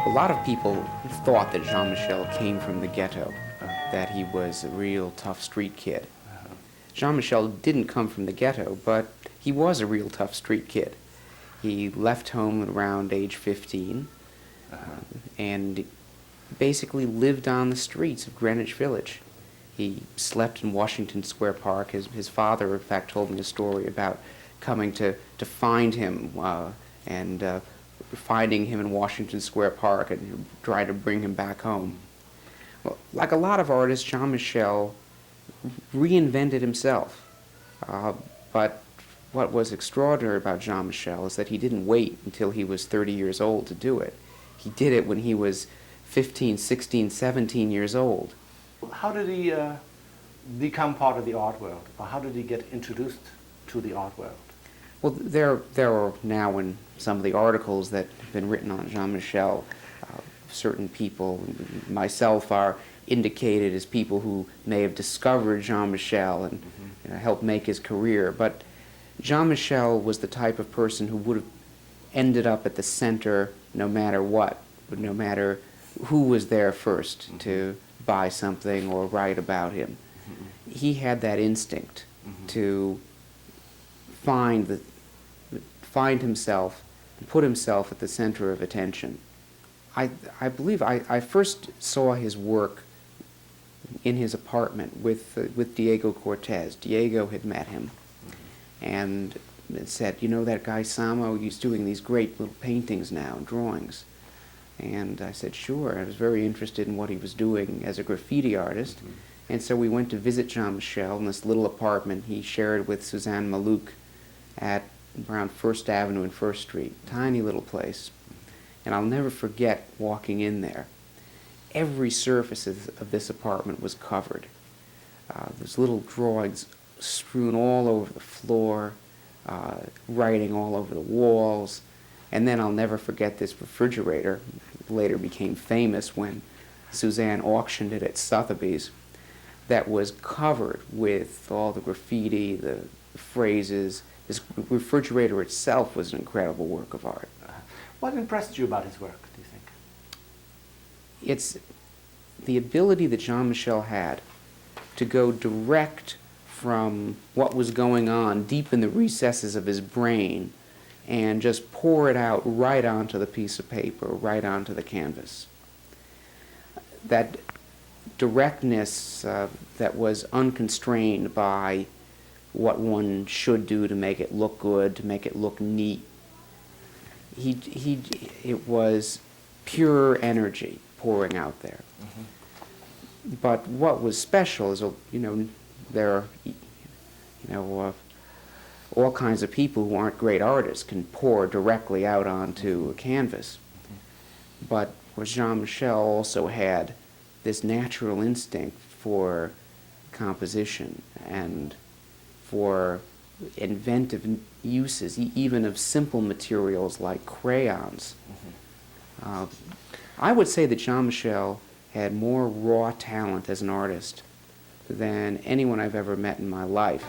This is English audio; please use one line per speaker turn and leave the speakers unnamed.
A lot of people thought that Jean-Michel came from the ghetto, that he was a real tough street kid. Jean-Michel didn't come from the ghetto, but he was a real tough street kid. He left home around age 15 and basically lived on the streets of Greenwich Village. He slept in Washington Square Park. His father, in fact, told me a story about coming to find him and finding him in Washington Square Park and trying to bring him back home. Well, like a lot of artists, Jean-Michel reinvented himself. But what was extraordinary about Jean-Michel is that he didn't wait until he was 30 years old to do it. He did it when he was 15, 16, 17 years old.
How did he become part of the art world? Or how did he get introduced to the art world?
Well, there are now in some of the articles that have been written on Jean-Michel, certain people, myself, are indicated as people who may have discovered Jean-Michel and helped make his career. But Jean-Michel was the type of person who would have ended up at the center no matter what, no matter who was there first to buy something or write about him. He had that instinct to find himself and put himself at the center of attention. I believe I first saw his work in his apartment with Diego Cortez. Diego had met him and said, "You know that guy Samo? He's doing these great little paintings now, drawings." And I said, "Sure." I was very interested in what he was doing as a graffiti artist. And so we went to visit Jean-Michel in this little apartment he shared with Suzanne Malouk at around 1st Avenue and 1st Street. Tiny little place. And I'll never forget walking in there. Every surface of this apartment was covered. There's little drawings strewn all over the floor, writing all over the walls. And then I'll never forget this refrigerator. Later became famous when Suzanne auctioned it at Sotheby's. That was covered with all the graffiti, the phrases. This refrigerator itself was an incredible work of art.
What impressed you about his work, do you think?
It's the ability that Jean-Michel had to go direct from what was going on deep in the recesses of his brain and just pour it out right onto the piece of paper, right onto the canvas. That directness that was unconstrained by what one should do to make it look good, to make it look neat. It was pure energy pouring out there. But what was special is, there are, all kinds of people who aren't great artists can pour directly out onto a canvas. But Jean-Michel also had this natural instinct for composition and for inventive uses, even of simple materials like crayons. I would say that Jean-Michel had more raw talent as an artist than anyone I've ever met in my life.